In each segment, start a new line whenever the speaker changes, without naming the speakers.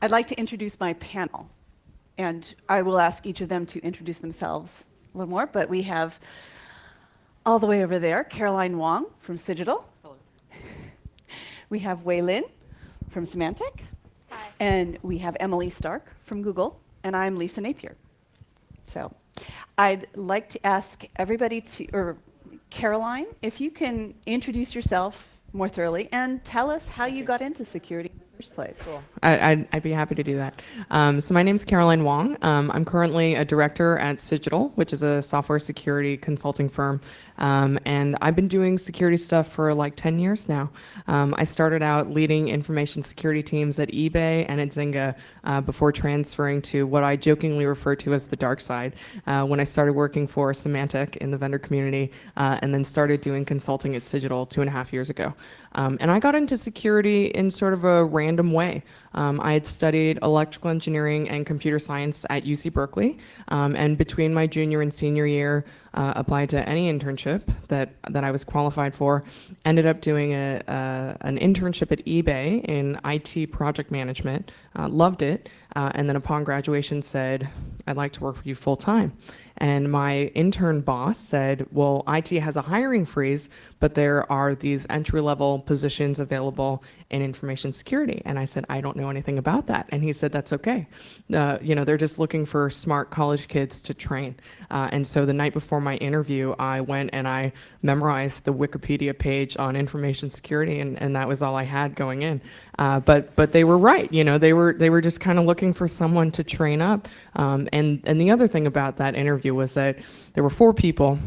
I'd like to introduce my panel, and I will ask each of them to introduce themselves a little more, but we have all the way over there, Caroline Wong from Cigital.
Hello.
We have Wei Lin from Symantec.
Hi.
And we have Emily Stark from Google, and I'm Lisa Napier. So I'd like to ask everybody to, or Caroline, if you can introduce yourself more thoroughly and tell us how you got into security in the first place.
Cool. I'd be happy to do that. So my name is Caroline Wong. I'm currently a director at Cigital, which is a software security consulting firm. And I've been doing security stuff for like 10 years now. I started out leading information security teams at eBay and at Zynga before transferring to what I jokingly refer to as the dark side when I started working for Symantec in the vendor community and then started doing consulting at Cigital 2.5 years ago. And I got into security in sort of a random way. I had studied electrical engineering and computer science at UC Berkeley, and between my junior and senior year, applied to any internship that I was qualified for. Ended up doing an internship at eBay in IT project management. Loved it, and then upon graduation said, "I'd like to work for you full time." And my intern boss said, well, IT has a hiring freeze, but there are these entry-level positions available in information security. And I said, I don't know anything about that. And he said, that's okay. They're just looking for smart college kids to train. And so the night before my interview, I went and I memorized the Wikipedia page on information security, and that was all I had going in. But they were right. They were just kind of looking for someone to train up. And the other thing about that interview was that there were 4 people.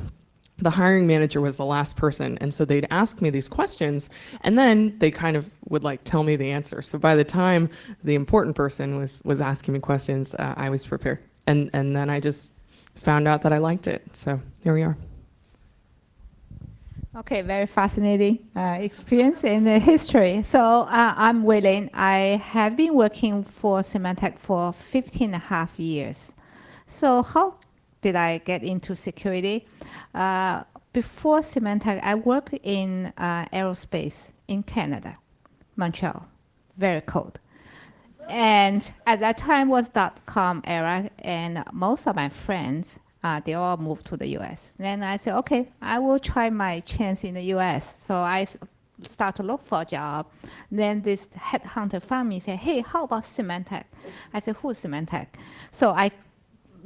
The hiring manager was the last person, and so they'd ask me these questions, and then they kind of would like tell me the answer. So by the time the important person was asking me questions, I was prepared. And then I just found out that I liked it. So here we are.
Okay, very fascinating experience in the history. So I'm Wei Lin. I have been working for Symantec for 15.5 years. So how did I get into security? Before Symantec, I worked in aerospace in Canada, Montreal, very cold. And at that time was .com era, and most of my friends, they all moved to the US. Then I said, okay, I will try my chance in the US. So I start to look for a job. Then this headhunter found me and said, hey, how about Symantec? I said, who's Symantec? So I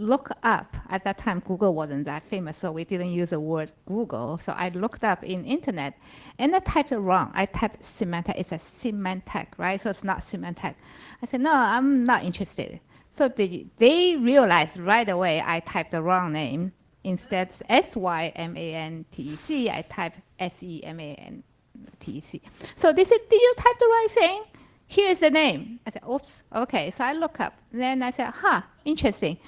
look up. At that time, Google wasn't that famous, so we didn't use the word Google. So I looked up in internet, and I typed it wrong. I typed Symantec. It's a Symantec, right? So it's not Symantec. I said, no, I'm not interested. So they realized right away I typed the wrong name. Instead, Symantec, I typed Semantec. So they said, did you type the right thing? Here's the name. I said, oops, okay. So I look up. Then I said, interesting.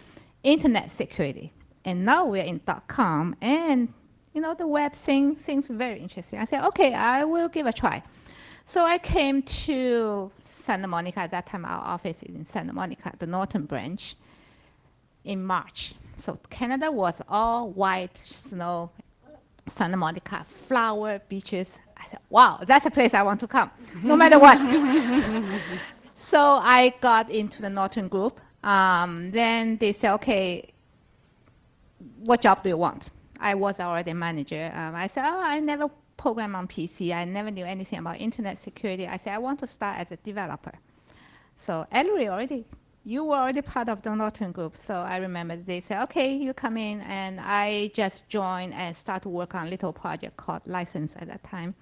Internet security. And now we're in .com, and the web thing seems very interesting. I said, okay, I will give a try. So I came to Santa Monica. At that time, our office is in Santa Monica, the Norton branch, in March. So Canada was all white snow, Santa Monica, flower, beaches. I said, wow, that's a place I want to come, no matter what. So I got into the Norton group. Then they said, okay, what job do you want? I was already a manager. I said, I never programmed on PC. I never knew anything about internet security. I said, I want to start as a developer. So Ellery you were already part of the Norton group. So I remember they said, okay, you come in. And I just joined and started to work on a little project called License at that time.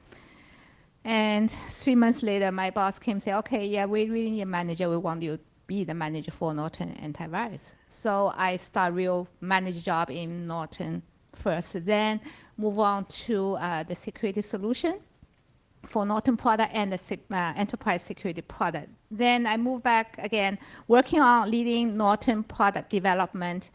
And 3 months later, my boss came and said, okay, yeah, we really need a manager. We want you be the manager for Norton Antivirus. So I start real manager job in Norton first, then move on to the security solution for Norton product and the enterprise security product. Then I moved back again, working on leading Norton product development.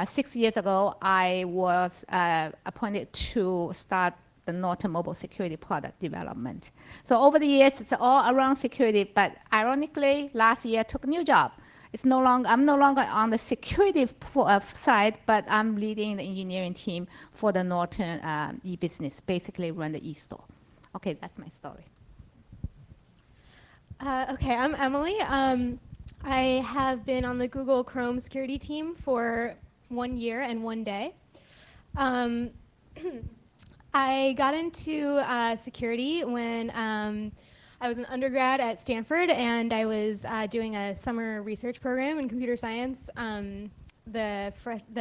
6 years ago, I was appointed to start the Norton mobile security product development. So over the years, it's all around security, but ironically, last year I took a new job. I'm no longer on the security side, but I'm leading the engineering team for the Norton e-business, basically run the e-store. Okay, that's my story.
Okay, I'm Emily. I have been on the Google Chrome security team for 1 year and 1 day. Um, I got into security when I was an undergrad at Stanford, and I was doing a summer research program in computer science the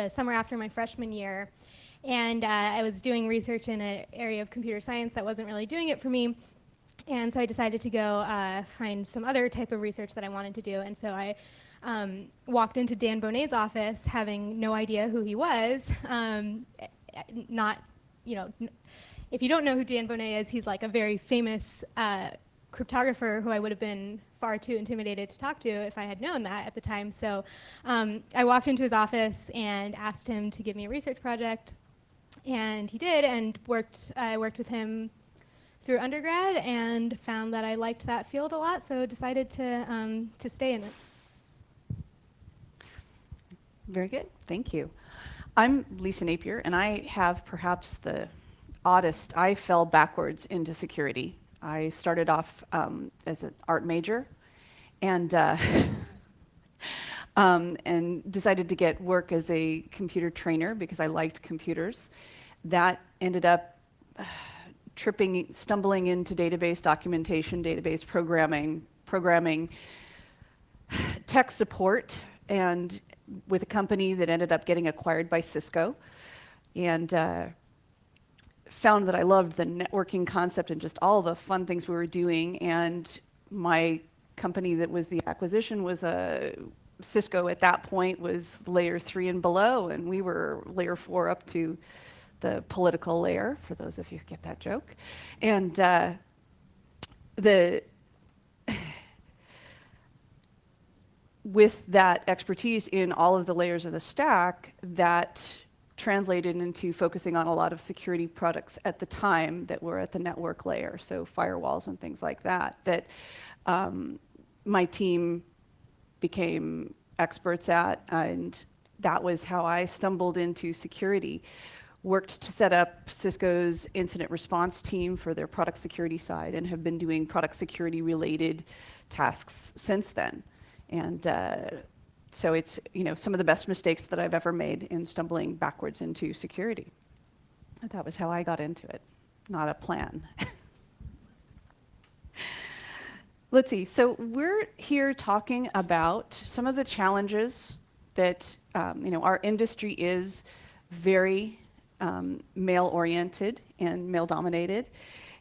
summer after my freshman year. And I was doing research in an area of computer science that wasn't really doing it for me. And so I decided to go find some other type of research that I wanted to do. And so I walked into Dan Bonet's office having no idea who he was. Not, you know, if you don't know who Dan Bonet is, he's like a very famous cryptographer who I would have been far too intimidated to talk to if I had known that at the time. So I walked into his office and asked him to give me a research project. And he did, and I worked with him through undergrad and found that I liked that field a lot, so decided to stay in it.
Very good. Thank you. I'm Lisa Napier, and I have perhaps the oddest. I fell backwards into security. I started off as an art major, and and decided to get work as a computer trainer because I liked computers. That ended up stumbling into database documentation, database programming, tech support, and with a company that ended up getting acquired by Cisco, and found that I loved the networking concept and just all the fun things we were doing. And my company that was the acquisition was Cisco at that point was layer 3 and below, and we were layer 4 up to the political layer, for those of you who get that joke. And with that expertise in all of the layers of the stack, that translated into focusing on a lot of security products at the time that were at the network layer, so firewalls and things like that, my team became experts at, and that was how I stumbled into security. Worked to set up Cisco's incident response team for their product security side, and have been doing product security related tasks since then. And so it's, you know, some of the best mistakes that I've ever made in stumbling backwards into security. That was how I got into it, not a plan. Let's see, so we're here talking about some of the challenges that, you know, our industry is very male-oriented and male-dominated.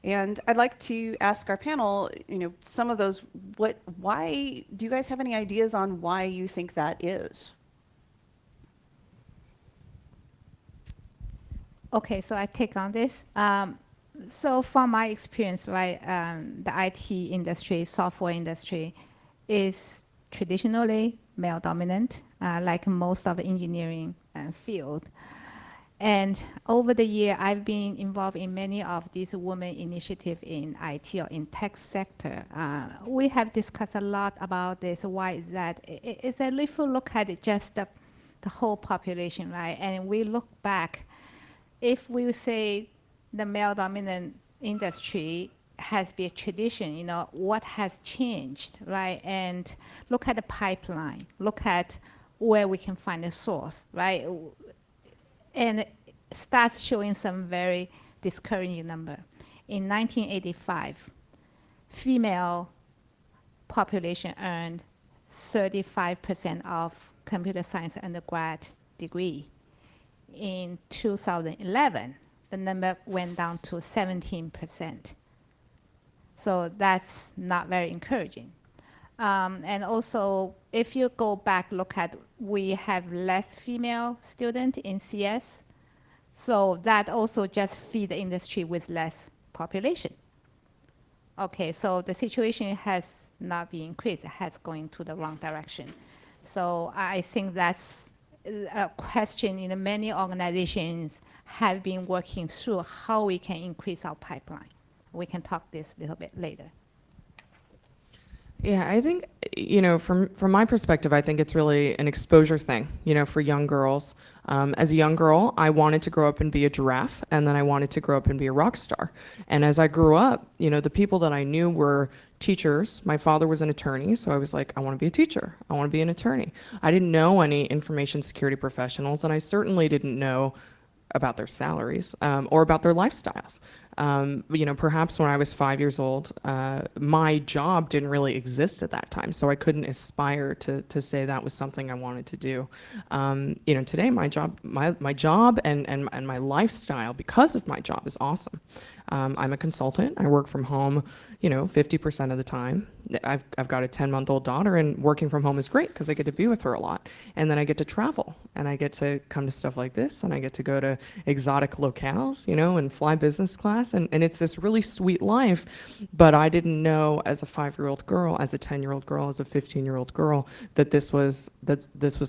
And I'd like to ask our panel, you know, some of those, why, do you guys have any ideas on why you think that is?
Okay, so I take on this. So from my experience, right, the IT industry, software industry, is traditionally male dominant, like most of the engineering field. And over the year, I've been involved in many of these women initiatives in IT or in tech sector. We have discussed a lot about this. Why is that? It's a little look at it, just the whole population, right? And we look back, if we say the male dominant industry has been a tradition, you know, what has changed, right? And look at the pipeline, look at where we can find a source, right? And it starts showing some very discouraging number. In 1985, female population earned 35% of computer science undergrad degree. In 2011, the number went down to 17%. So that's not very encouraging. And also, if you go back, look at, we have less female students in CS. So that also just feed the industry with less population. Okay, so the situation has not been increased, it has going to the wrong direction. So I think that's a question, you know, many organizations have been working through how we can increase our pipeline. We can talk this a little bit later.
Yeah, I think, from my perspective, I think it's really an exposure thing, for young girls. As a young girl, I wanted to grow up and be a giraffe, and then I wanted to grow up and be a rock star. And as I grew up, the people that I knew were teachers. My father was an attorney, so I was like, I want to be a teacher. I want to be an attorney. I didn't know any information security professionals, and I certainly didn't know about their salaries or about their lifestyles. Perhaps when I was 5 years old, my job didn't really exist at that time, so I couldn't aspire to say that was something I wanted to do. Today my job and my lifestyle because of my job is awesome. I'm a consultant. I work from home, 50% of the time. I've got a 10-month-old daughter, and working from home is great because I get to be with her a lot. And then I get to travel, and I get to come to stuff like this, and I get to go to exotic locales, and fly business class. And it's this really sweet life. But I didn't know as a 5-year-old girl, as a 10-year-old girl, as a 15-year-old girl, that this was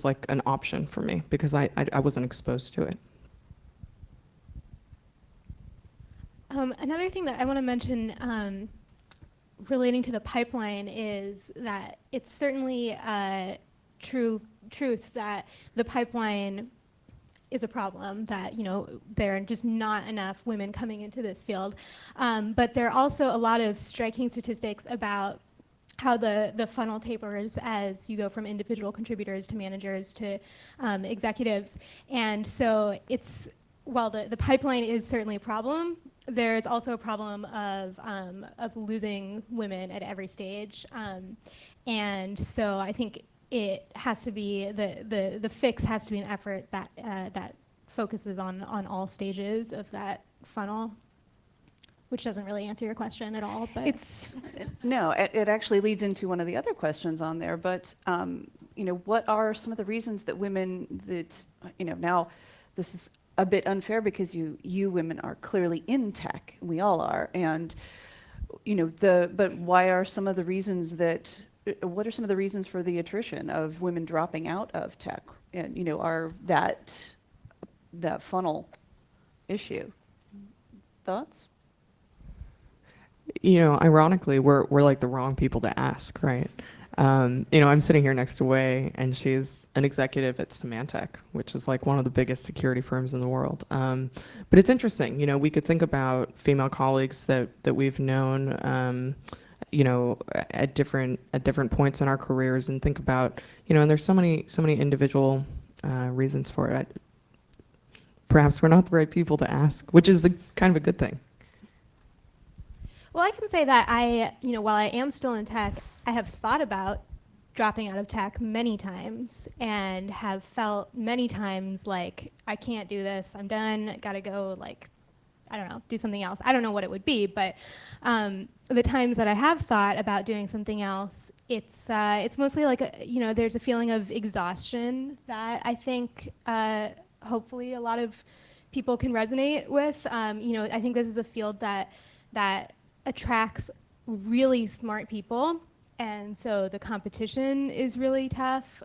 like an option for me because I wasn't exposed to it.
Another thing that I want to mention relating to the pipeline is that it's certainly truth that the pipeline is a problem, that there are just not enough women coming into this field. But there are also a lot of striking statistics about how the funnel tapers as you go from individual contributors to managers to executives. And so while the pipeline is certainly a problem, there is also a problem of losing women at every stage. And so I think it has to be, the fix has to be an effort that focuses on all stages of that funnel, which doesn't really answer your question at all. But
it actually leads into one of the other questions on there. But what are some of the reasons that women that now this is a bit unfair because you women are clearly in tech. We all are, and but why are some of the reasons that? What are some of the reasons for the attrition of women dropping out of tech? And are that funnel issue? Thoughts?
Ironically, we're like the wrong people to ask, right? I'm sitting here next to Wei, and she's an executive at Symantec, which is like one of the biggest security firms in the world. But it's interesting, we could think about female colleagues that we've known, at different points in our careers, and think about, and there's so many individual reasons for it. Perhaps we're not the right people to ask, which is kind of a good thing.
well, I can say that while I am still in tech, I have thought about dropping out of tech many times and have felt many times like I can't do this, I'm done, gotta go, I don't know, do something else. I don't know what it would be, but the times that I have thought about doing something else, it's mostly there's a feeling of exhaustion that I think hopefully a lot of people can resonate with. I think this is a field that attracts really smart people, and so the competition is really tough.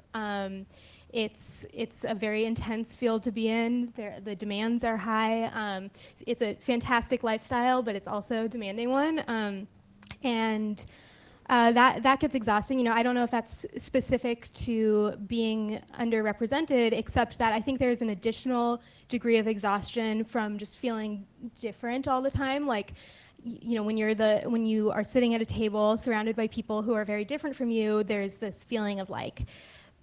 It's a very intense field to be in. The demands are high. It's a fantastic lifestyle, but it's also a demanding one. And that gets exhausting. I don't know if that's specific to being underrepresented, except that I think there's an additional degree of exhaustion from just feeling different all the time. When you are sitting at a table surrounded by people who are very different from you, there's this feeling of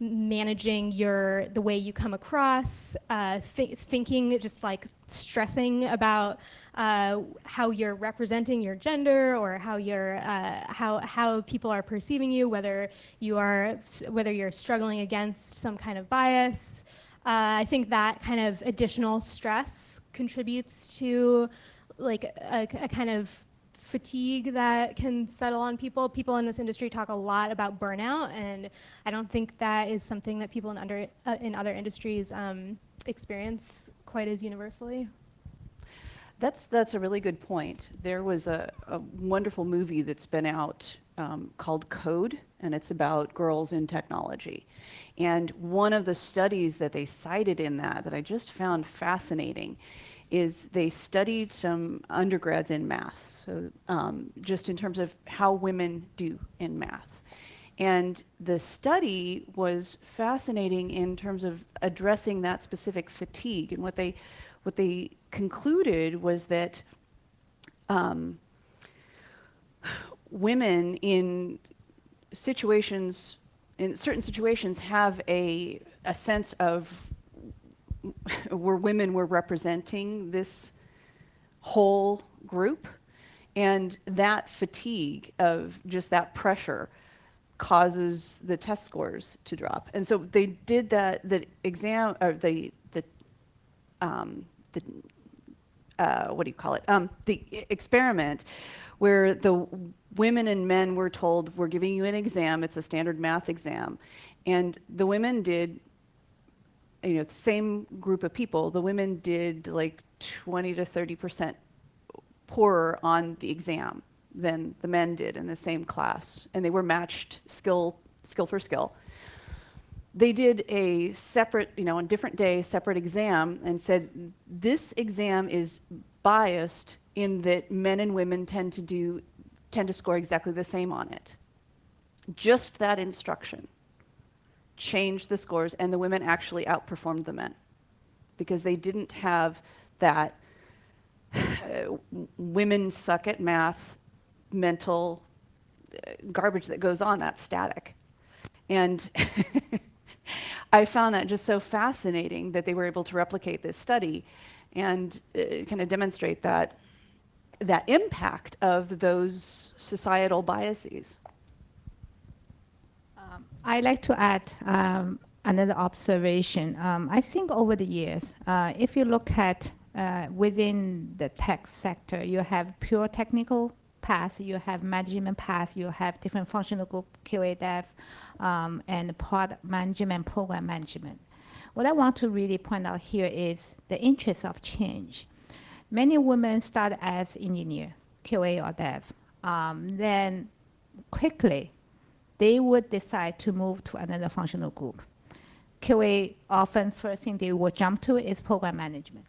managing the way you come across, thinking, just stressing about how you're representing your gender or how people are perceiving you, whether you're struggling against some kind of bias. I think that kind of additional stress contributes to a kind of fatigue that can settle on people. People in this industry talk a lot about burnout, and I don't think that is something that people in other industries experience quite as universally.
That's a really good point. There was a wonderful movie that's been out called Code, and it's about girls in technology. And one of the studies that they cited in that I just found fascinating is they studied some undergrads in math, so just in terms of how women do in math. And the study was fascinating in terms of addressing that specific fatigue. And what they concluded was that women in certain situations have a sense of where women were representing this whole group, and that fatigue of just that pressure causes the test scores to drop. And so they did the exam, or the what do you call it? The experiment where the women and men were told, we're giving you an exam, it's a standard math exam. And the women did, the same group of people, the women did like 20 to 30% poorer on the exam than the men did in the same class. And they were matched skill for skill. They did a separate, on a different day, separate exam, and said, this exam is biased in that men and women tend to score exactly the same on it. Just that instruction changed the scores, and the women actually outperformed the men because they didn't have that women suck at math mental garbage that goes on, that static. And I found that just so fascinating that they were able to replicate this study and kind of demonstrate that impact of those societal biases.
I like to add another observation. I think over the years, if you look at within the tech sector, you have pure technical path, you have management path, you have different functional group, QA dev, and product management, program management. What I want to really point out here is the interest of change. Many women start as engineers, QA or dev. Then quickly, they would decide to move to another functional group. QA, often first thing they will jump to is program management.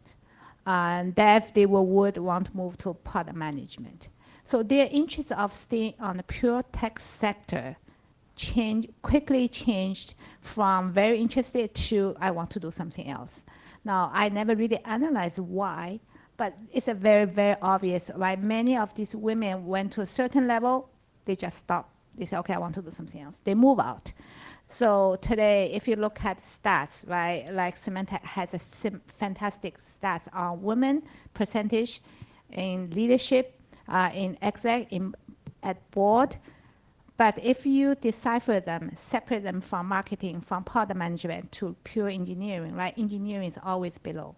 Dev, they would want to move to product management. So their interest of staying on the pure tech sector quickly changed from very interested to I want to do something else. Now, I never really analyzed why, but it's a very, very obvious, right? Many of these women went to a certain level, they just stop. They say, okay, I want to do something else. They move out. So today, if you look at stats, right, like Symantec has a fantastic stats on women percentage in leadership, in exec, at board. But if you decipher them, separate them from marketing, from product management to pure engineering, right, engineering is always below.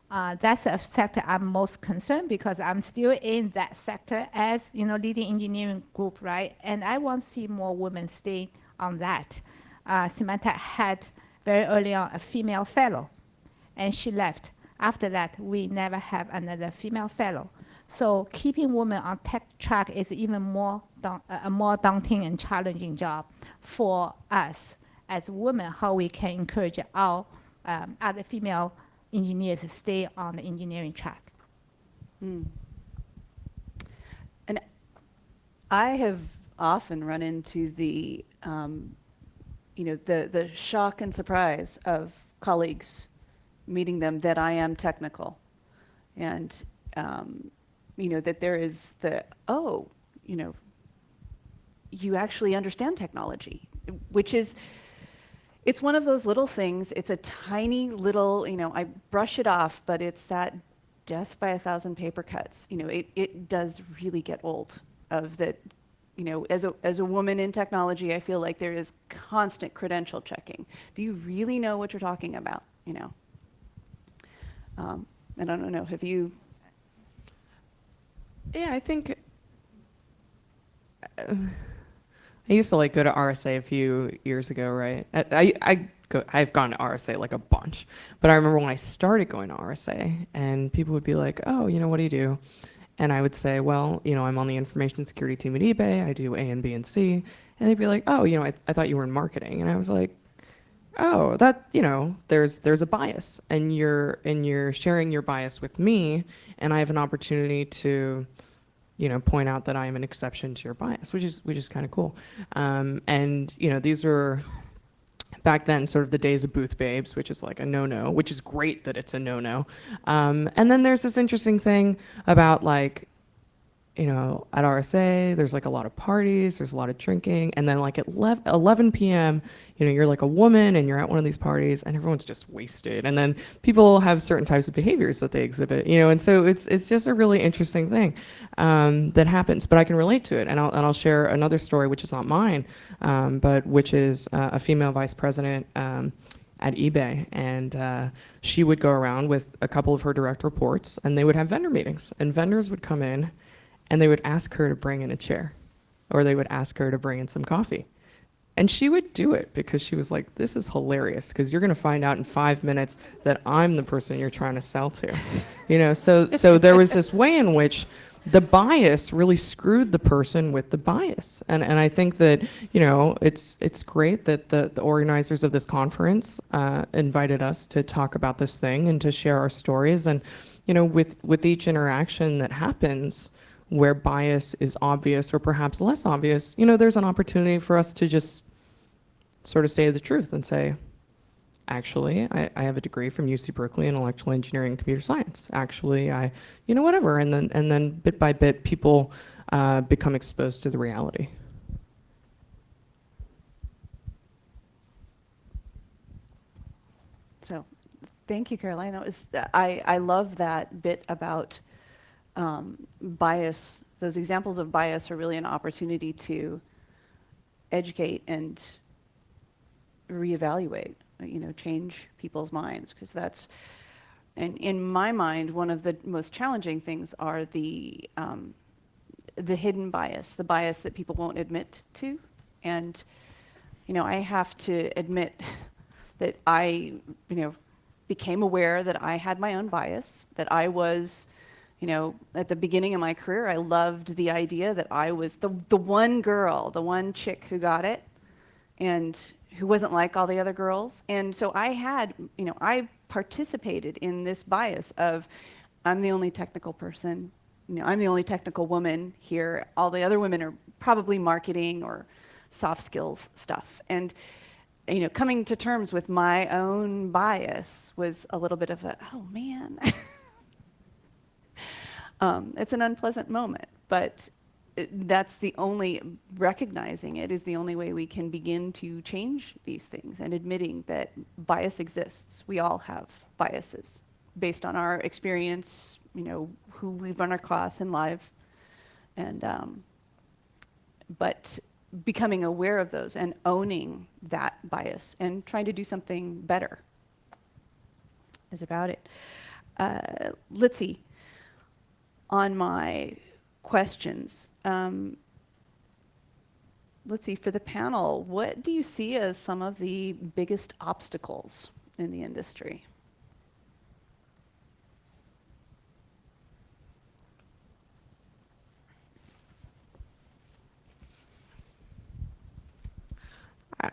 That's a sector I'm most concerned because I'm still in that sector as leading engineering group, right? And I want to see more women stay on that. Symantec had very early on a female fellow, and she left. After that, we never have another female fellow. So keeping women on tech track is even more a more daunting and challenging job for us as women. How we can encourage our other female engineers to stay on the engineering track.
And I have often run into the the shock and surprise of colleagues meeting them that I am technical, and that there is you actually understand technology, which is. It's one of those little things. It's a tiny little, I brush it off, but it's that death by 1,000 paper cuts. It does really get old of that, as a woman in technology, I feel like there is constant credential checking. Do you really know what you're talking about? And I don't know, have you?
Yeah, I think I used to go to RSA a few years ago, right? I've gone to RSA like a bunch, but I remember when I started going to RSA, and people would be like, "Oh, what do you do?" And I would say, "Well, I'm on the information security team at eBay. I do A and B and C." And they'd be like, "Oh, I thought you were in marketing." And I was like, "Oh, that there's a bias, and you're sharing your bias with me, and I have an opportunity to point out that I am an exception to your bias, which is kind of cool. And these are back then sort of the days of booth babes, which is like a no-no, which is great that it's a no-no. And then there's this interesting thing about like, at RSA, there's like a lot of parties, there's a lot of drinking, and then like at 11 p.m., you're like a woman and you're at one of these parties and everyone's just wasted. And then people have certain types of behaviors that they exhibit, and so it's just a really interesting thing that happens, but I can relate to it. And I'll share another story, which is not mine, but which is a female vice president at eBay, and she would go around with a couple of her direct reports and they would have vendor meetings, and vendors would come in and they would ask her to bring in a chair, or they would ask her to bring in some coffee. And she would do it because she was like, this is hilarious, because you're going to find out in 5 minutes that I'm the person you're trying to sell to. So there was this way in which the bias really screwed the person with the bias. And I think that, it's great that the organizers of this conference invited us to talk about this thing and to share our stories. And, with each interaction that happens, where bias is obvious or perhaps less obvious, there's an opportunity for us to just sort of say the truth and say, actually, I have a degree from UC Berkeley in electrical engineering and computer science. Actually, whatever. And then bit by bit, people become exposed to the reality.
So thank you, Caroline. That was, I love that bit about bias. Those examples of bias are really an opportunity to educate and reevaluate, change people's minds, because that's, and in my mind, one of the most challenging things are the hidden bias, the bias that people won't admit to. And, I have to admit that I, became aware that I had my own bias, that I was, at the beginning of my career, I loved the idea that I was the one girl, the one chick who got it and who wasn't like all the other girls. And so I had, I participated in this bias of, I'm the only technical person, I'm the only technical woman here. All the other women are probably marketing or soft skills stuff. And, coming to terms with my own bias was a little bit of a, oh man. It's an unpleasant moment, but that's the only, recognizing it is the only way we can begin to change these things, and admitting that bias exists. We all have biases based on our experience, who we've run across in life, and but becoming aware of those and owning that bias and trying to do something better is about it. Let's see. On my questions, let's see, for the panel, what do you see as some of the biggest obstacles in the industry?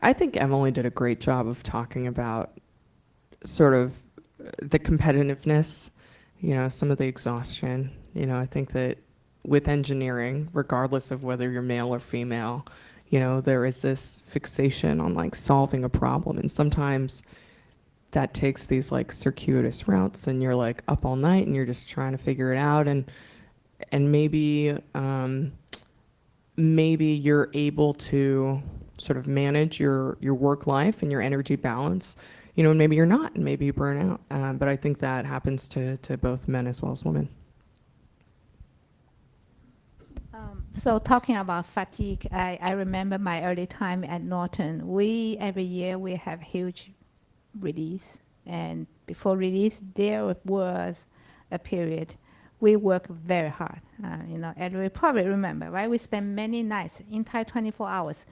I think Emily did a great job of talking about sort of the competitiveness, some of the exhaustion. I think that with engineering, regardless of whether you're male or female, there is this fixation on like solving a problem. And sometimes that takes these like circuitous routes and you're like up all night and you're just trying to figure it out. And maybe you're able to sort of manage your work life and your energy balance, and maybe you're not, and maybe you burn out. But I think that happens to both men as well as women.
So talking about fatigue, I remember my early time at Norton. Every year we have huge release, and before release there was a period we work very hard. And you probably remember, right? We spent many nights, entire 24 hours,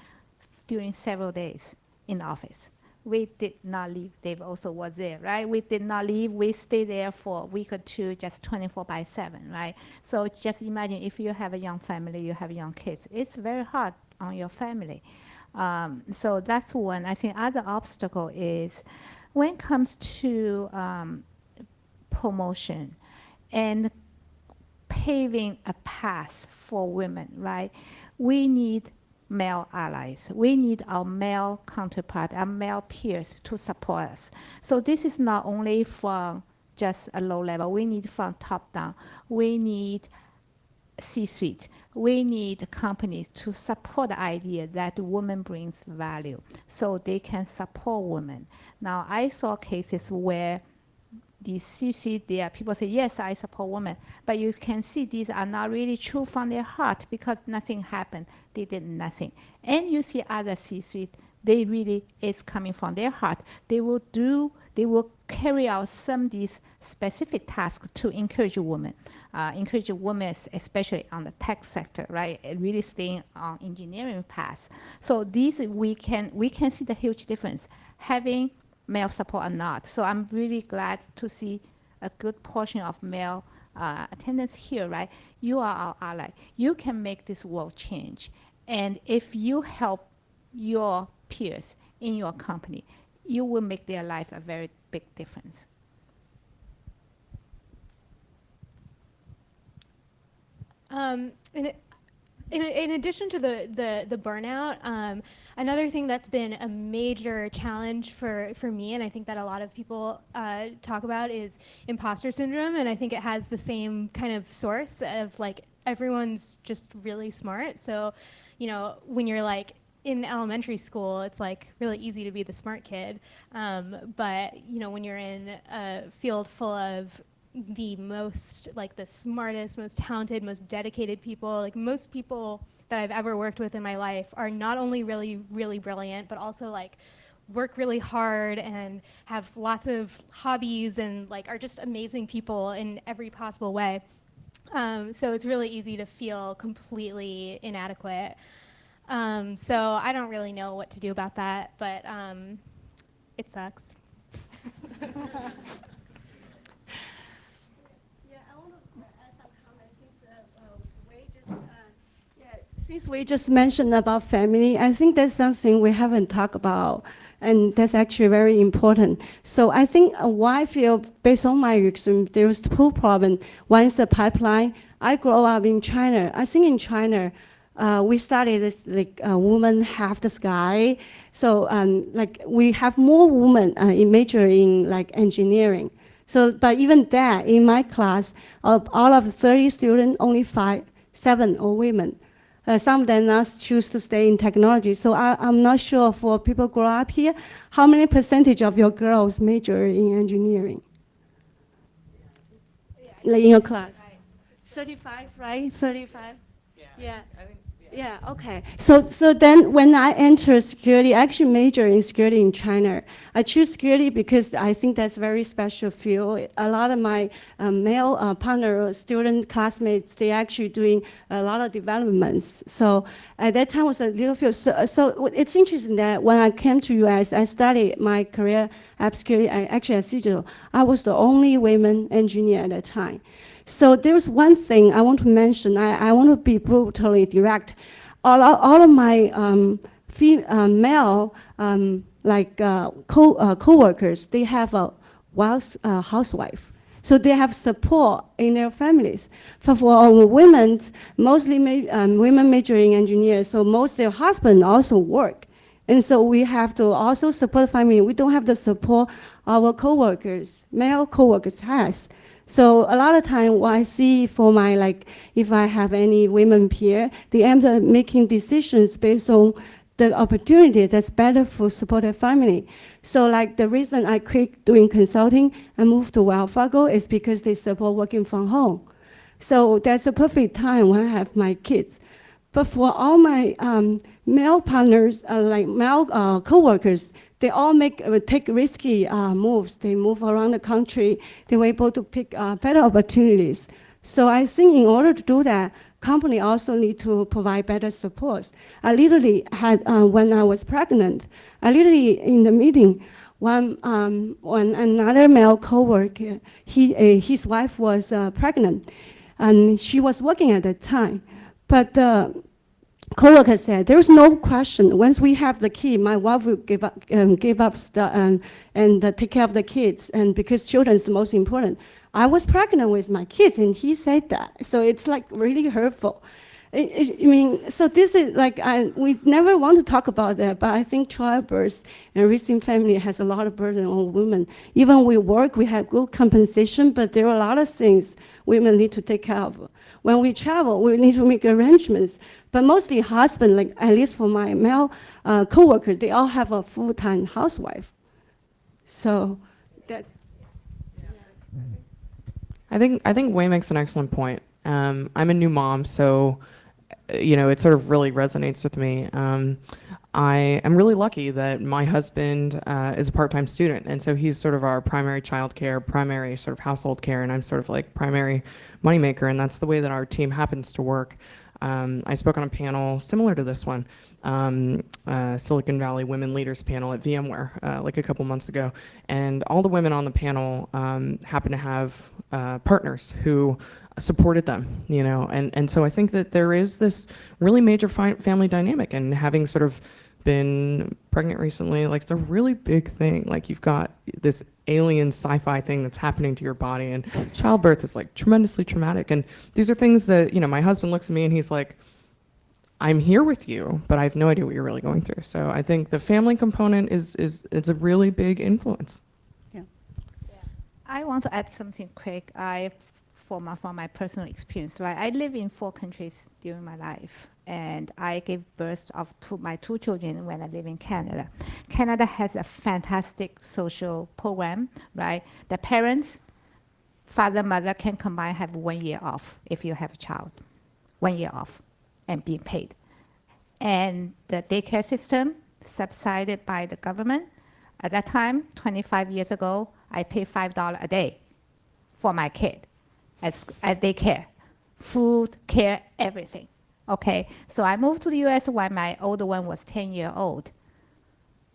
during several days in the office. We did not leave. Dave also was there, right? We did not leave. We stayed there for a week or two, just 24/7, right? So just imagine if you have a young family, you have young kids. It's very hard on your family. So that's one. I think other obstacle is when it comes to promotion and paving a path for women, right? We need male allies. We need our male counterpart, our male peers to support us. So this is not only from just a low level. We need from top down. We need C-suite. We need companies to support the idea that women brings value so they can support women. Now, I saw cases where the C-suite, there people say, yes, I support women, but you can see these are not really true from their heart because nothing happened. They did nothing. And you see other C-suite, they really is coming from their heart. They will carry out some of these specific tasks to encourage women, especially on the tech sector, right? Really staying on engineering path. So these we can see the huge difference having male support or not. So I'm really glad to see a good portion of male attendance here, right? You are our ally. You can make this world change. And if you help your peers in your company, you will make their life a very big difference.
In addition to the burnout, another thing that's been a major challenge for me, and I think that a lot of people talk about, is imposter syndrome. And I think it has the same kind of source of like everyone's just really smart. So, you know, when you're like in elementary school, it's like really easy to be the smart kid. But you know, when you're in a field full of the most, like the smartest, most talented, most dedicated people, like most people that I've ever worked with in my life are not only really, really brilliant, but also like work really hard and have lots of hobbies and like are just amazing people in every possible way. So it's really easy to feel completely inadequate. So I don't really know what to do about that, but it sucks.
Since we just mentioned about family, I think that's something we haven't talked about, and that's actually very important. So I think what I feel, based on my experience, there's two problems. One is the pipeline. I grew up in China. I think in China, we studied this like women have the sky. So like we have more women in major in like engineering. So, but even that, in my class, of all of 30 students, only 7 are women. Some of them not choose to stay in technology. So I'm not sure for people grow up here, how many percentage of your girls major in engineering? Like in your class? 35, right? 35? Yeah. Yeah, okay. So then when I entered security, I actually majored in security in China. I choose security because I think that's a very special field. A lot of my male partner, student, classmates, they actually doing a lot of developments. So at that time was a little field. So it's interesting that when I came to US, I studied my career app security, actually at Digital. I was the only women engineer at that time. So there's one thing I want to mention. I want to be brutally direct. All of my male co-workers, they have a housewife. So they have support in their families. For women, mostly women majoring engineers, so most of their husbands also work. And so we have to also support family. We don't have the support our co-workers, male co-workers has. So a lot of time what I see for my, like, if I have any women peer, they end up making decisions based on the opportunity that's better for supported family. So like the reason I quit doing consulting and moved to Wells Fargo is because they support working from home. So that's a perfect time when I have my kids. But for all my male partners, like male co-workers, they all take risky moves. They move around the country. They were able to pick better opportunities. So I think in order to do that, company also need to provide better support. I literally had, when I was pregnant, I literally in the meeting, when another male co-worker, his wife was pregnant, and she was working at that time. But coworker said, there's no question. Once we have the kid, my wife will give up and take care of the kids, and because children is the most important. I was pregnant with my kids, and he said that. So it's like really hurtful. I mean, so this is like, we never want to talk about that, but I think childbirth and raising family has a lot of burden on women. Even we work, we have good compensation, but there are a lot of things women need to take care of. When we travel, we need to make arrangements. But mostly husband, like at least for my male coworkers, they all have a full-time housewife. So that.
I think Wei makes an excellent point. I'm a new mom, so it sort of really resonates with me. I am really lucky that my husband is a part-time student, and so he's sort of our primary childcare, primary sort of household care, and I'm sort of like primary moneymaker, and that's the way that our team happens to work. I spoke on a panel similar to this one, Silicon Valley Women Leaders panel at VMware like a couple months ago, and all the women on the panel happen to have partners who supported them, and so I think that there is this really major family dynamic, and having sort of been pregnant recently, like it's a really big thing. Like you've got this alien sci-fi thing that's happening to your body, and childbirth is like tremendously traumatic, and these are things that my husband looks at me and he's like, I'm here with you, but I have no idea what you're really going through. So I think the family component is it's a really big influence.
I want to add something quick. From my personal experience, right? I live in 4 countries during my life, and I gave birth to my 2 children when I live in Canada. Canada has a fantastic social program, right? The parents, father, mother can combine, have 1 year off if you have a child, 1 year off, and being paid. And the daycare system subsidized by the government. At that time, 25 years ago, I paid $5 a day for my kid. At daycare, food, care, everything. Okay, so I moved to the US when my older one was 10 years old.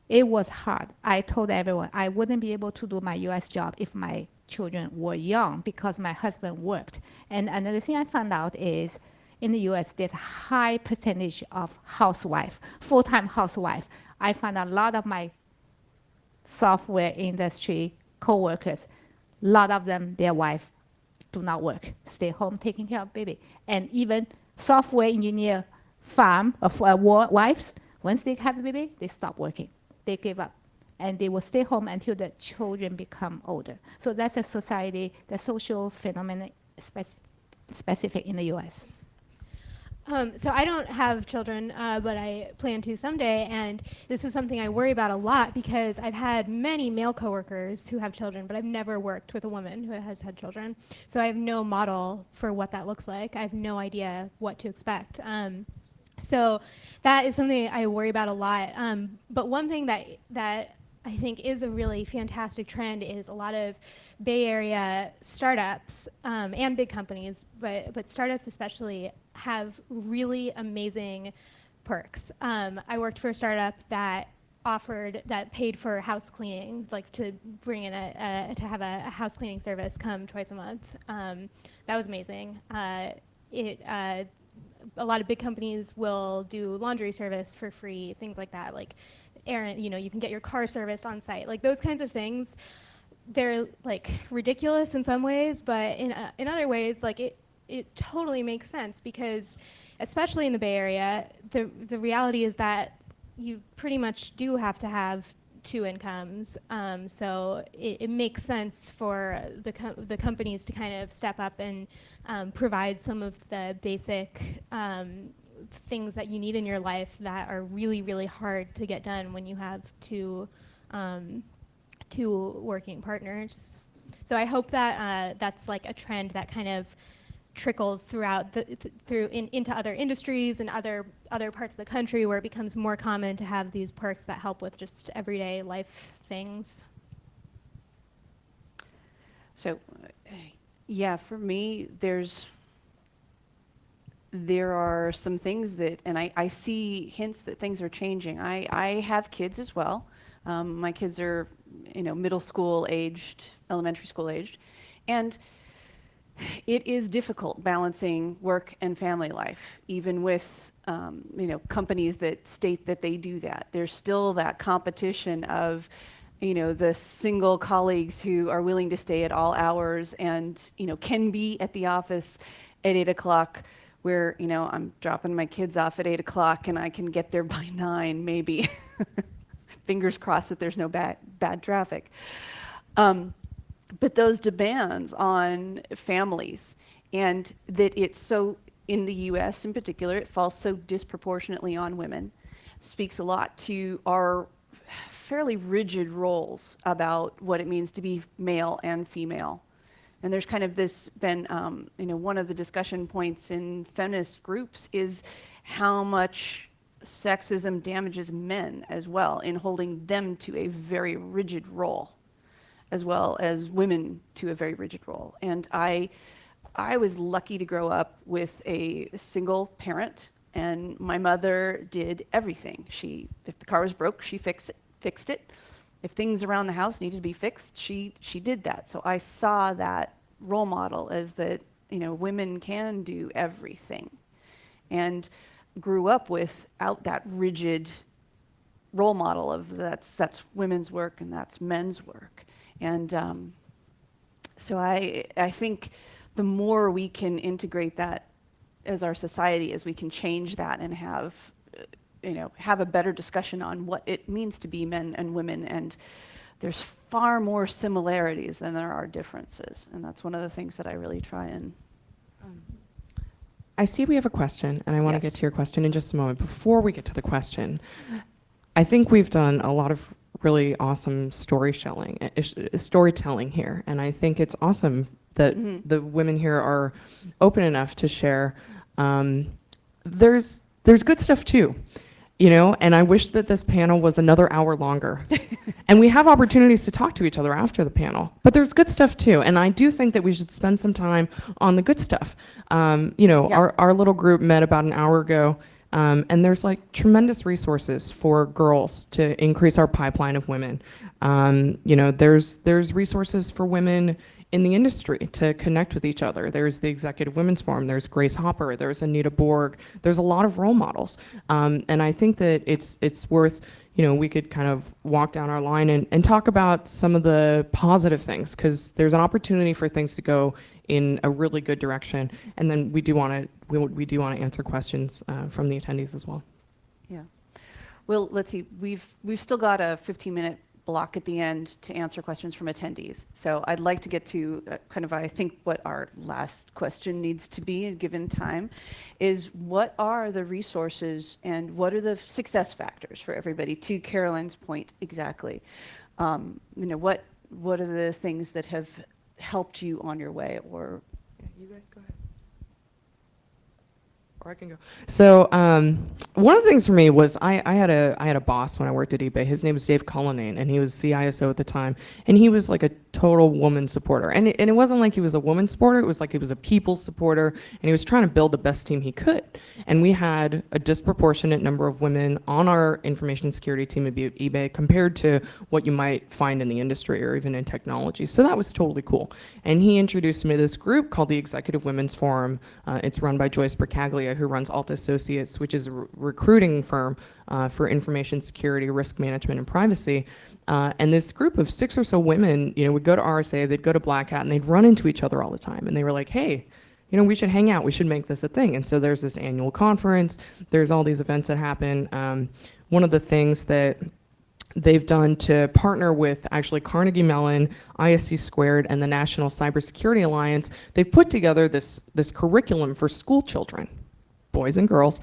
It was hard. I told everyone I wouldn't be able to do my US job if my children were young because my husband worked. And another thing I found out is in the US, there's a high percentage of housewife, full-time housewife. I found a lot of my software industry coworkers, a lot of them, their wife do not work, stay home taking care of baby. And even software engineer farm of wives, once they have the baby, they stop working. They give up. And they will stay home until the children become older. So that's a society, the social phenomenon specific in the US.
So I don't have children, but I plan to someday, and this is something I worry about a lot because I've had many male coworkers who have children, but I've never worked with a woman who has had children. So I have no model for what that looks like. I have no idea what to expect. So that is something I worry about a lot. But one thing that I think is a really fantastic trend is a lot of Bay Area startups and big companies, but startups especially, have really amazing perks. I worked for a startup that paid for house cleaning, like to bring in to have a house cleaning service come twice a month. That was amazing. A lot of big companies will do laundry service for free, things like that. Like, you can get your car serviced on site. Like those kinds of things, they're like ridiculous in some ways, but in other ways, like it totally makes sense because, especially in the Bay Area, the reality is that you pretty much do have to have 2 incomes. So it makes sense for the companies to kind of step up and provide some of the basic things that you need in your life that are really, really hard to get done when you have two working partners. So I hope that that's like a trend that kind of trickles throughout into other industries and other parts of the country where it becomes more common to have these perks that help with just everyday life things.
So, yeah, for me, there are some things that, and I see hints that things are changing. I have kids as well. My kids are, middle school aged, elementary school aged, and it is difficult balancing work and family life, even with companies that state that they do that. There's still that competition of the single colleagues who are willing to stay at all hours and can be at the office at 8 o'clock, where I'm dropping my kids off at 8 o'clock and I can get there by 9 maybe. Fingers crossed that there's no bad traffic. But those demands on families, and that it's so, in the US in particular, it falls so disproportionately on women, speaks a lot to our fairly rigid roles about what it means to be male and female. And there's kind of this been, one of the discussion points in feminist groups is how much sexism damages men as well, in holding them to a very rigid role, as well as women to a very rigid role. And I was lucky to grow up with a single parent, and my mother did everything. If the car was broke, she fixed it. If things around the house needed to be fixed, she did that. So I saw that role model as that, women can do everything, and grew up without that rigid role model of that's women's work and that's men's work. And so I think the more we can integrate that as our society, as we can change that and have a better discussion on what it means to be men and women. And there's far more similarities than there are differences. And that's one of the things that I really try and...
I see we have a question, and I want to
Yes.
get to your question in just a moment. Before we get to the question, I think we've done a lot of really awesome storytelling here, and I think it's awesome that the women here are open enough to share. There's good stuff too, and I wish that this panel was another hour longer. And we have opportunities to talk to each other after the panel, but there's good stuff too. And I do think that we should spend some time on the good stuff. Our little group met about an hour ago, and there's like tremendous resources for girls to increase our pipeline of women. There's resources for women in the industry to connect with each other. There's the Executive Women's Forum, there's Grace Hopper, there's Anita Borg, there's a lot of role models. And I think that it's worth, we could kind of walk down our line and talk about some of the positive things, because there's an opportunity for things to go in a really good direction. And then we do want to answer questions from the attendees as well.
Yeah. Well, let's see. We've still got a 15-minute block at the end to answer questions from attendees. So I'd like to get to I think what our last question needs to be, given time, is what are the resources and what are the success factors for everybody? To Caroline's point, exactly. What are the things that have helped you on your way? Or
you guys go ahead. Or I can go. So one of the things for me was I had a boss when I worked at eBay. His name was Dave Cullinane, and he was CISO at the time. And he was like a total woman supporter. And it wasn't like he was a woman supporter. It was like he was a people supporter. And he was trying to build the best team he could. And we had a disproportionate number of women on our information security team at eBay compared to what you might find in the industry or even in technology. So that was totally cool. And he introduced me to this group called the Executive Women's Forum. It's run by Joyce Bercaglia, who runs Alta Associates, which is a recruiting firm for information security, risk management, and privacy. And this group of 6 or so women, would go to RSA, they'd go to Black Hat, and they'd run into each other all the time. And they were like, hey, we should hang out. We should make this a thing. And so there's this annual conference. There's all these events that happen. One of the things that they've done to partner with actually Carnegie Mellon, ISC Squared, and the National Cybersecurity Alliance, they've put together this curriculum for school children, boys and girls,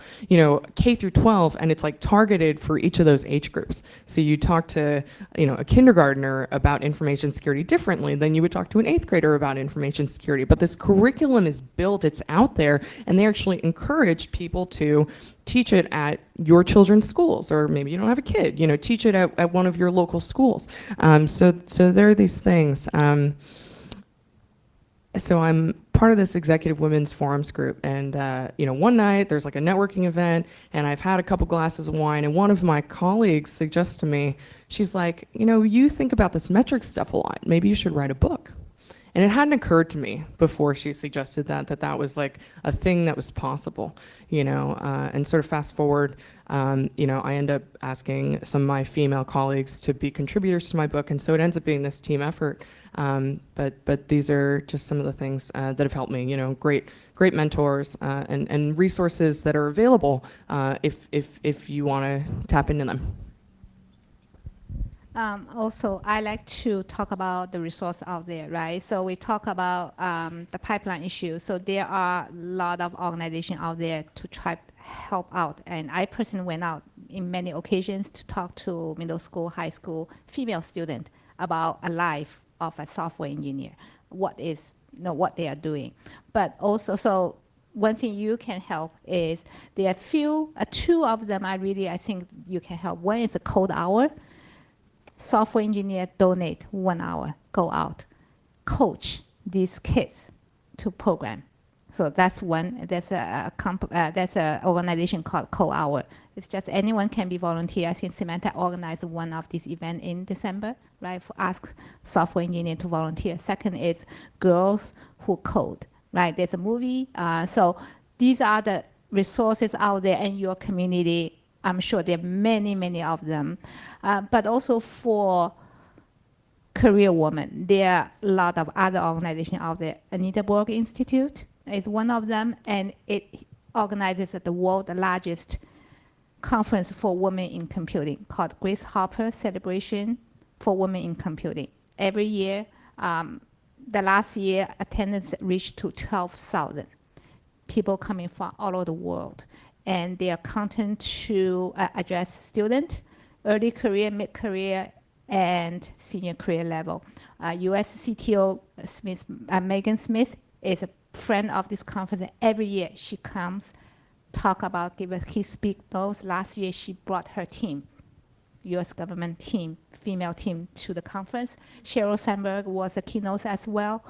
K through 12, and it's like targeted for each of those age groups. So you talk to, a kindergartner about information security differently than you would talk to an 8th grader about information security. But this curriculum is built, it's out there, and they actually encourage people to teach it at your children's schools, or maybe you don't have a kid, teach it at one of your local schools. So there are these things. So I'm part of this Executive Women's Forums group, and one night there's like a networking event, and I've had a couple glasses of wine, and one of my colleagues suggests to me, she's like, you think about this metric stuff a lot. Maybe you should write a book. And it hadn't occurred to me before she suggested that was like a thing that was possible, you know, and sort of fast forward, you know, I end up asking some of my female colleagues to be contributors to my book, and so it ends up being this team effort. But these are just some of the things that have helped me, you know, great mentors and resources that are available if you want to tap into them.
Also, I like to talk about the resource out there, right? So we talk about the pipeline issue. So there are a lot of organizations out there to try to help out. And I personally went out in many occasions to talk to middle school, high school, female students about a life of a software engineer, what they are doing. But also, so one thing you can help is there are two of them I think you can help. One is a code hour. Software engineer donate 1 hour, go out, coach these kids to program. So that's one. There's a organization called Code Hour. It's just anyone can be volunteer. I think Samantha organized one of these events in December, right? For ask software engineer to volunteer. Second is Girls Who Code, right? There's a movie. So these are the resources out there in your community. I'm sure there are many of them. But also for career women, there are a lot of other organizations out there. Anita Borg Institute is one of them, and it organizes the world's largest conference for women in computing called Grace Hopper Celebration for Women in Computing. Every year, the last year, attendance reached to 12,000 people coming from all over the world. And their content to address student, early career, mid-career, and senior career level. US CTO Megan Smith is a friend of this conference. And every year she comes, talk about, give a key speak notes. Last year she brought her team, US government team, female team to the conference. Sheryl Sandberg was a keynote as well.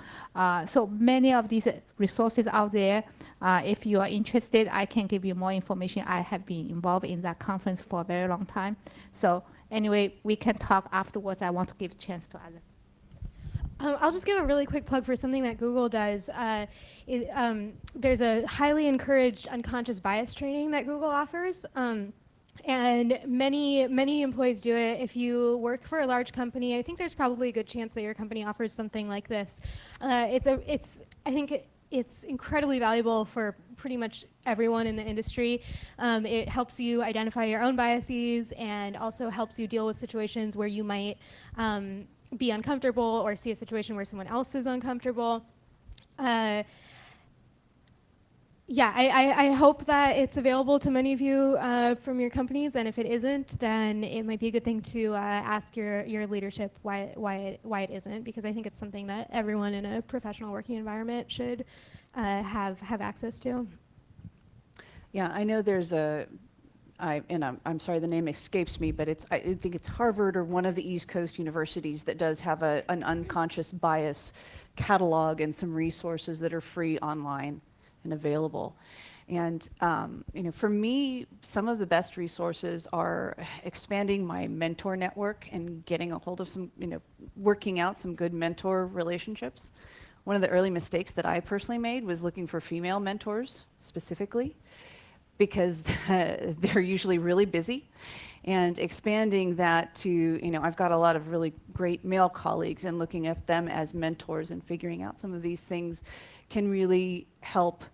So many of these resources out there. If you are interested, I can give you more information. I have been involved in that conference for a very long time. So anyway, we can talk afterwards. I want to give a chance to others.
I'll just give a really quick plug for something that Google does. There's a highly encouraged unconscious bias training that Google offers. And many employees do it. If you work for a large company, I think there's probably a good chance that your company offers something like this. I think it's incredibly valuable for pretty much everyone in the industry. It helps you identify your own biases and also helps you deal with situations where you might be uncomfortable or see a situation where someone else is uncomfortable. Yeah, I hope that it's available to many of you from your companies, and if it isn't, then it might be a good thing to ask your leadership why it isn't, because I think it's something that everyone in a professional working environment should have access to.
Yeah, I know there's I'm sorry, the name escapes me, but I think it's Harvard or one of the East Coast universities that does have an unconscious bias catalog and some resources that are free online and available. And for me, some of the best resources are expanding my mentor network and getting a hold of some, working out some good mentor relationships. One of the early mistakes that I personally made was looking for female mentors specifically, because they're usually really busy, and expanding that to, I've got a lot of really great male colleagues, and looking at them as mentors and figuring out some of these things can really help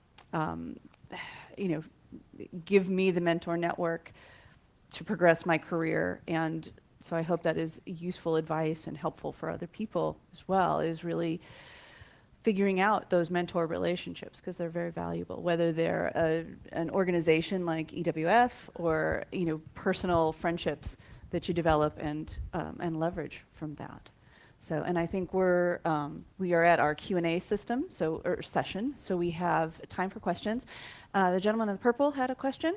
give me the mentor network to progress my career. And so I hope that is useful advice and helpful for other people as well, is really figuring out those mentor relationships, because they're very valuable, whether they're an organization like EWF or personal friendships that you develop and leverage from that. So, and I think we are at our Q&A system, or session, so we have time for questions. The gentleman in the purple had a question.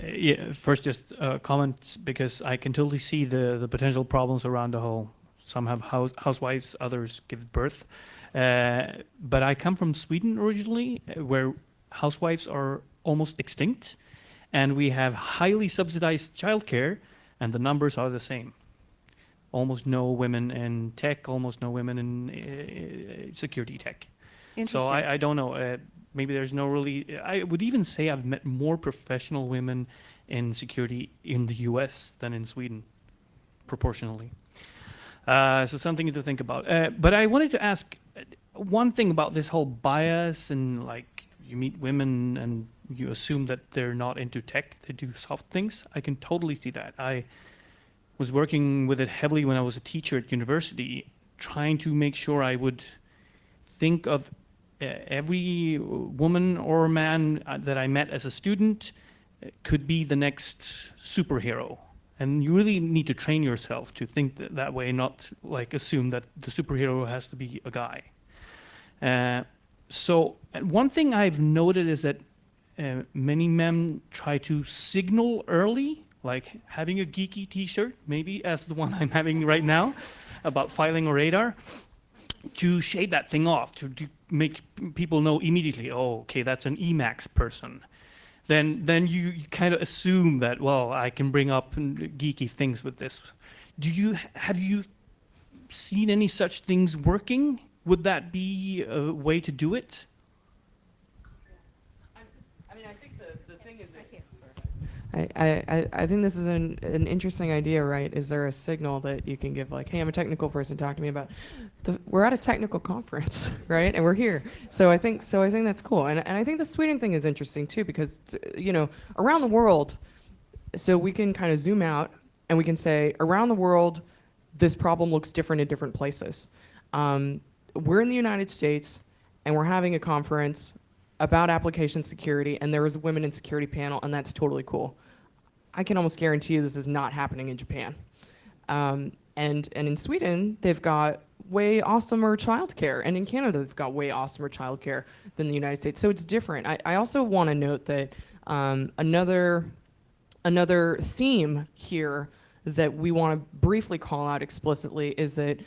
Yeah, first just comments, because I can totally see the potential problems around the whole. Some have housewives, others give birth. But I come from Sweden originally, where housewives are almost extinct. And we have highly subsidized childcare, and the numbers are the same. Almost no women in tech, almost no women in security tech. So
Interesting.
I don't know. Maybe there's no really. I would even say I've met more professional women in security in the U.S. than in Sweden, proportionally. So something to think about. But I wanted to ask one thing about this whole bias and like you meet women and you assume that they're not into tech, they do soft things. I can totally see that. I was working with it heavily when I was a teacher at university, trying to make sure I would think of every woman or man that I met as a student could be the next superhero. And you really need to train yourself to think that way, not like assume that the superhero has to be a guy. So one thing I've noted is that many men try to signal early, like having a geeky t-shirt, maybe as the one I'm having right now, about filing a radar, to shade that thing off, to make people know immediately, oh, okay, that's an Emacs person. Then you kind of assume that, well, I can bring up geeky things with this. Have you seen any such things working? Would that be a way to do it?
I mean, I think the thing is, I think this is an interesting idea, right? Is there a signal that you can give, like, hey, I'm a technical person, talk to me about, we're at a technical conference, right? And we're here. So I think that's cool. And I think the Sweden thing is interesting too, because, you know, around the world, so we can kind of zoom out and we can say, around the world, this problem looks different in different places. We're in the United States and we're having a conference about application security, and there was a women in security panel, and that's totally cool. I can almost guarantee you this is not happening in Japan. And in Sweden, they've got way awesomer childcare, and in Canada, they've got way awesomer childcare than the United States. So it's different. I also want to note that another theme here that we want to briefly call out explicitly is that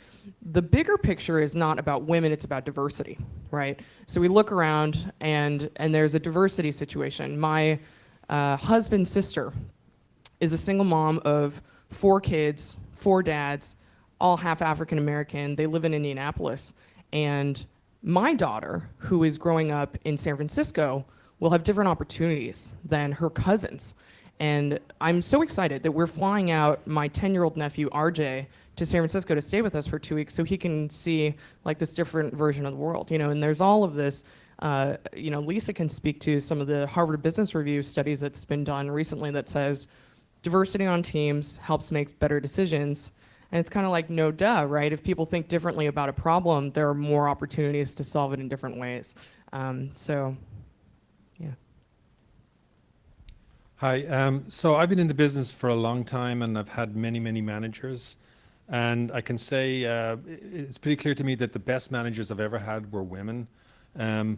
the bigger picture is not about women, it's about diversity, right? So we look around and there's a diversity situation. My husband's sister is a single mom of 4 kids, 4 dads, all half African American. They live in Indianapolis. And my daughter, who is growing up in San Francisco, will have different opportunities than her cousins. And I'm so excited that we're flying out my 10-year-old nephew, RJ, to San Francisco to stay with us for 2 weeks so he can see like this different version of the world, you know, and there's all of this, you know, Lisa can speak to some of the Harvard Business Review studies that's been done recently that says diversity on teams helps make better decisions. And it's kind of like, no duh, right? If people think differently about a problem, there are more opportunities to solve it in different ways. So, yeah.
Hi, so I've been in the business for a long time and I've had many, many managers. And I can say it's pretty clear to me that the best managers I've ever had were women. Now,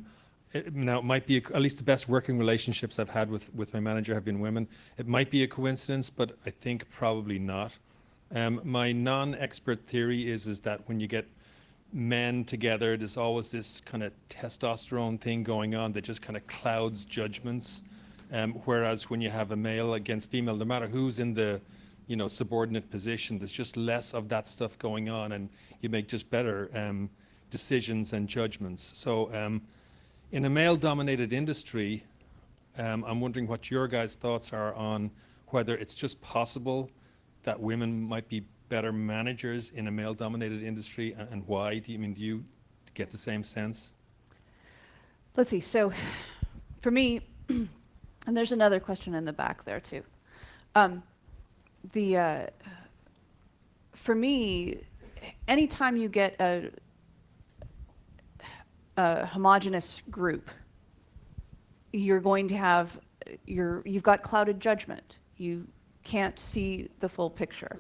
it might be, at least the best working relationships I've had with my manager have been women. It might be a coincidence, but I think probably not. My non-expert theory is that when you get men together, there's always this kind of testosterone thing going on that just kind of clouds judgments. Whereas when you have a male against female, no matter who's in the, you know, subordinate position, there's just less of that stuff going on, and you make just better decisions and judgments. So in a male-dominated industry, I'm wondering what your guys' thoughts are on whether it's just possible that women might be better managers in a male-dominated industry, and why? Do you get the same sense?
Let's see. So for me, and there's another question in the back there too. For me, anytime you get a homogenous group, you're going to have you've got clouded judgment. You can't see the full picture.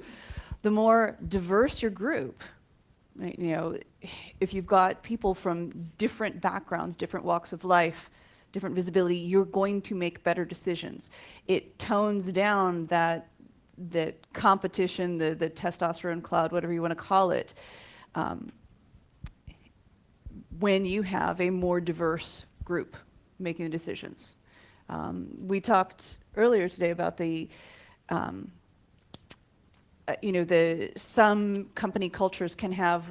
The more diverse your group, right, you know, if you've got people from different backgrounds, different walks of life, different visibility, you're going to make better decisions. It tones down that competition, the testosterone cloud, whatever you want to call it, when you have a more diverse group making the decisions. We talked earlier today about the some company cultures can have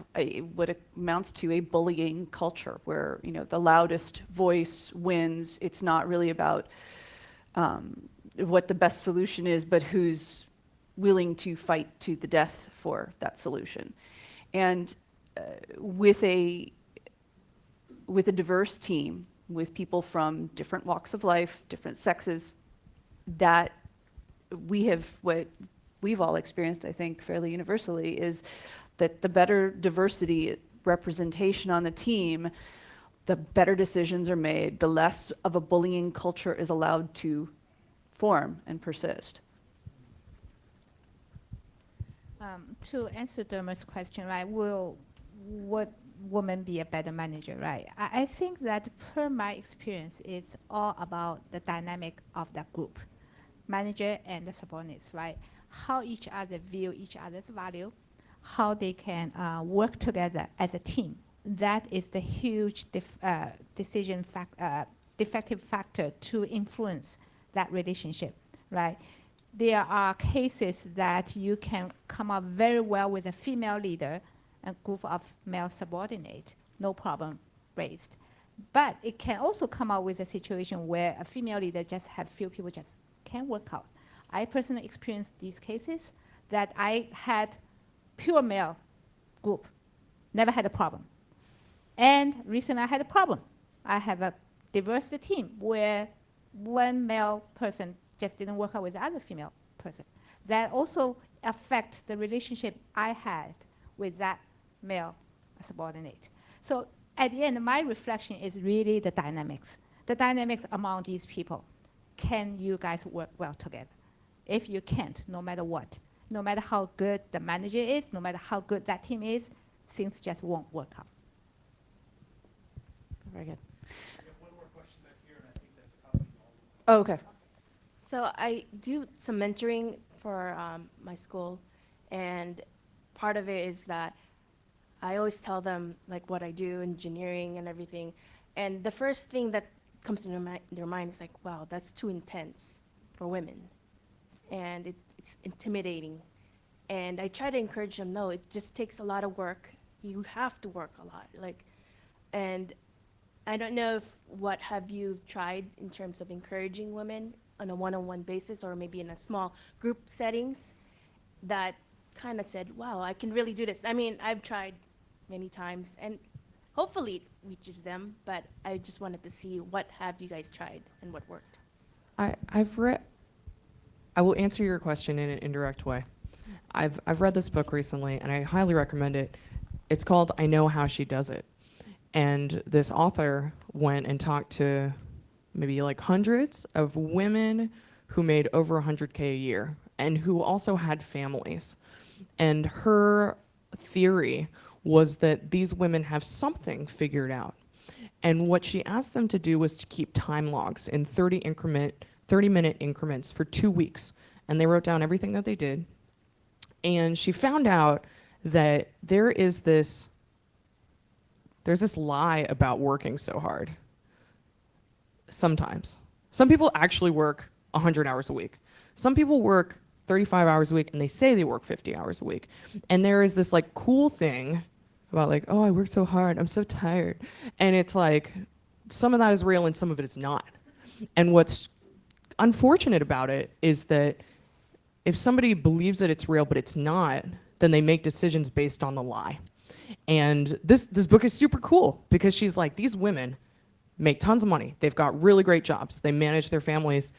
what amounts to a bullying culture where, the loudest voice wins. It's not really about what the best solution is, but who's willing to fight to the death for that solution. And with a diverse team, with people from different walks of life, different sexes, that what we've all experienced, I think, fairly universally, is that the better diversity representation on the team, the better decisions are made, the less of a bullying culture is allowed to form and persist.
To answer Dermot's question, right, would women be a better manager, right? I think that per my experience, it's all about the dynamic of that group, manager and the subordinates, right? How each other view each other's value, how they can work together as a team. That is the huge defective factor to influence that relationship, right? There are cases that you can come up very well with a female leader and group of male subordinates, no problem raised. But it can also come out with a situation where a female leader just have few people just can't work out. I personally experienced these cases that I had pure male group, never had a problem. And recently I had a problem. I have a diverse team where one male person just didn't work out with the other female person. That also affect the relationship I had with that male subordinate. So at the end, my reflection is really the dynamics among these people. Can you guys work well together? If you can't, no matter what, no matter how good the manager is, no matter how good that team is, things just won't work out.
Very good.
I got one more question back here, and I think that's probably all.
Oh, okay.
So I do some mentoring for my school, and part of it is that I always tell them like what I do, engineering and everything, and the first thing that comes to their mind is like, wow, that's too intense for women, and it's intimidating. And I try to encourage them, no, it just takes a lot of work. You have to work a lot, and I don't know what have you tried in terms of encouraging women on a one-on-one basis or maybe in a small group settings that kind of said, wow, I can really do this. I mean, I've tried many times and hopefully it reaches them, but I just wanted to see what have you guys tried and what worked.
I will answer your question in an indirect way. I've read this book recently and I highly recommend it. It's called I Know How She Does It. And this author went and talked to maybe like hundreds of women who made over 100K a year and who also had families. And her theory was that these women have something figured out. And what she asked them to do was to keep time logs in 30-minute increments for 2 weeks. And they wrote down everything that they did. And she found out that there's this lie about working so hard. Sometimes. Some people actually work 100 hours a week. Some people work 35 hours a week and they say they work 50 hours a week. And there is this like cool thing about like, oh, I work so hard, I'm so tired. And it's like, some of that is real and some of it is not. And what's unfortunate about it is that if somebody believes that it's real but it's not, then they make decisions based on the lie. And this book is super cool because she's like, these women make tons of money. They've got really great jobs. They manage their families.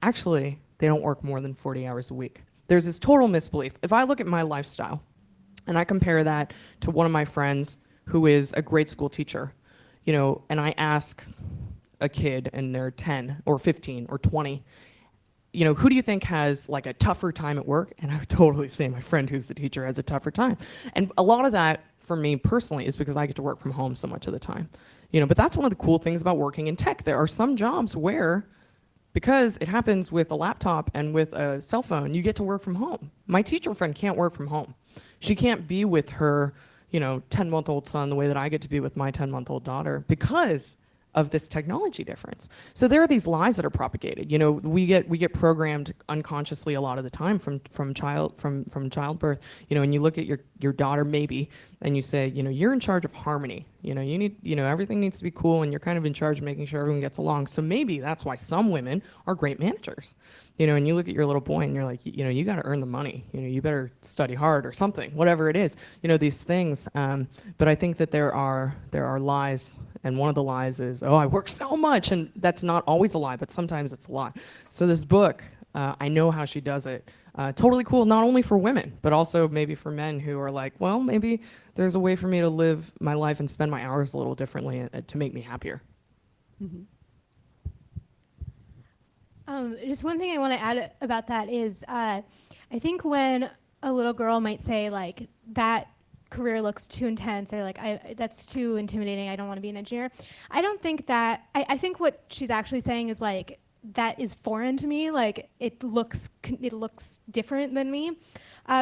Actually, they don't work more than 40 hours a week. There's this total misbelief. If I look at my lifestyle and I compare that to one of my friends who is a grade school teacher, and I ask a kid and they're 10 or 15 or 20, who do you think has like a tougher time at work? And I would totally say my friend who's the teacher has a tougher time. And a lot of that for me personally is because I get to work from home so much of the time. But that's one of the cool things about working in tech. There are some jobs where, because it happens with a laptop and with a cell phone, you get to work from home. My teacher friend can't work from home. She can't be with her, 10-month-old son the way that I get to be with my 10-month-old daughter because of this technology difference. So there are these lies that are propagated. You know, we get programmed unconsciously a lot of the time from childbirth. You know, and you look at your daughter maybe, and you say, you know, you're in charge of harmony. You know, everything needs to be cool, and you're kind of in charge of making sure everyone gets along. So maybe that's why some women are great managers. You know, and you look at your little boy and you're like, you know, you got to earn the money. You know, you better study hard or something, whatever it is. You know, these things. But I think that there are lies, and one of the lies is, oh, I work so much, and that's not always a lie, but sometimes it's a lie. So this book, I know how she does it. Totally cool, not only for women, but also maybe for men who are like, well, maybe there's a way for me to live my life and spend my hours a little differently to make me happier.
Mm-hmm.
Just one thing I want to add about that is I think when a little girl might say, like, that career looks too intense, or like, that's too intimidating, I don't want to be an engineer, I don't think that, I think what she's actually saying is, like, that is foreign to me, like, it looks different than me,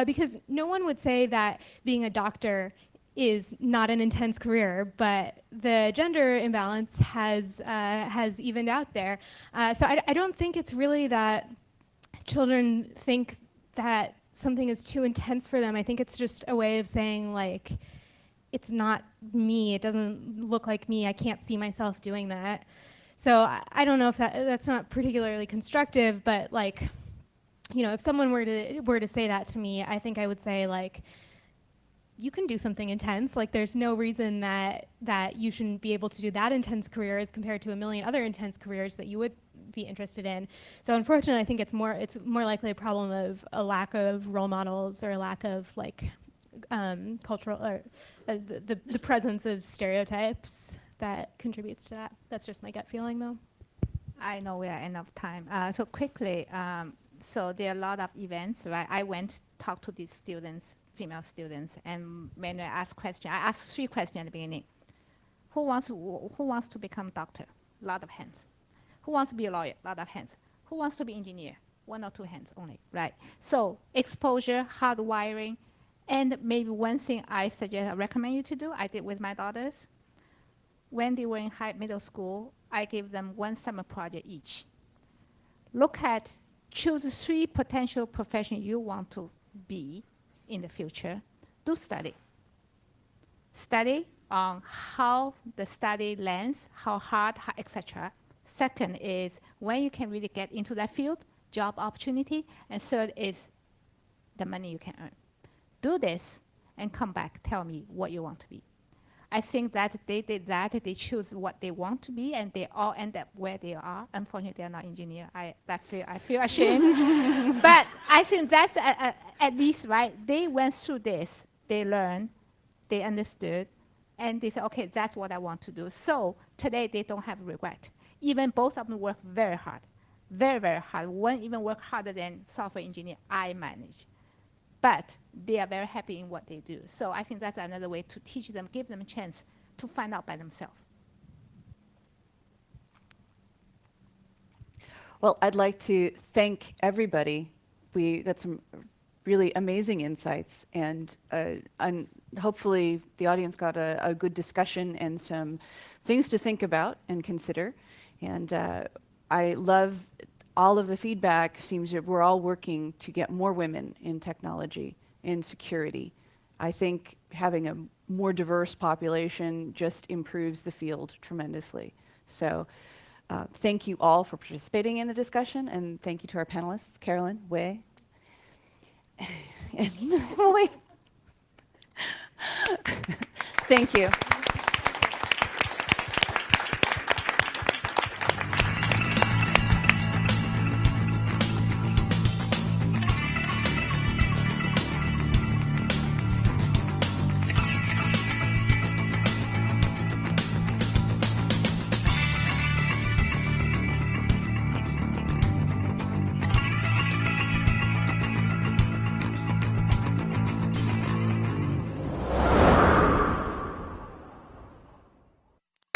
because no one would say that being a doctor is not an intense career, but the gender imbalance has evened out there. So I don't think it's really that children think that something is too intense for them. I think it's just a way of saying, like, it's not me, it doesn't look like me, I can't see myself doing that. So I don't know if that's not particularly constructive, but, like, you know, if someone were to say that to me, I think I would say, like, you can do something intense. Like, there's no reason that you shouldn't be able to do that intense career as compared to a million other intense careers that you would be interested in. So unfortunately, I think it's more likely a problem of a lack of role models, or a lack of, like, cultural, or the presence of stereotypes that contributes to that. That's just my gut feeling, though.
I know we are enough time. So quickly, so there are a lot of events, right? I went talk to these students, female students, and when I asked questions, I asked 3 questions at the beginning. Who wants to become doctor? A lot of hands. Who wants to be a lawyer? A lot of hands. Who wants to be engineer? 1 or 2 hands only, right? So exposure, hard wiring, and maybe one thing I recommend you to do, I did with my daughters. When they were in middle school, I gave them 1 summer project each. Choose 3 potential professions you want to be in the future. Do study. Study on how the study length, how hard, etc. Second is when you can really get into that field, job opportunity. And third is the money you can earn. Do this and come back, tell me what you want to be. I think that they did that, they choose what they want to be, and they all end up where they are. Unfortunately, they're not engineers. I feel ashamed. But I think that's at least, right, they went through this, they learned, they understood, and they said, okay, that's what I want to do. So today, they don't have regret. Even both of them work very hard, very, very hard. One even work harder than software engineer I manage. But they are very happy in what they do. So I think that's another way to teach them, give them a chance to find out by themselves.
Well, I'd like to thank everybody. We got some really amazing insights, and hopefully the audience got a good discussion and some things to think about and consider. And I love all of the feedback. Seems that we're all working to get more women in technology, in security. I think having a more diverse population just improves the field tremendously. So thank you all for participating in the discussion, and thank you to our panelists, Carolyn, Wei, and Emily. Thank you.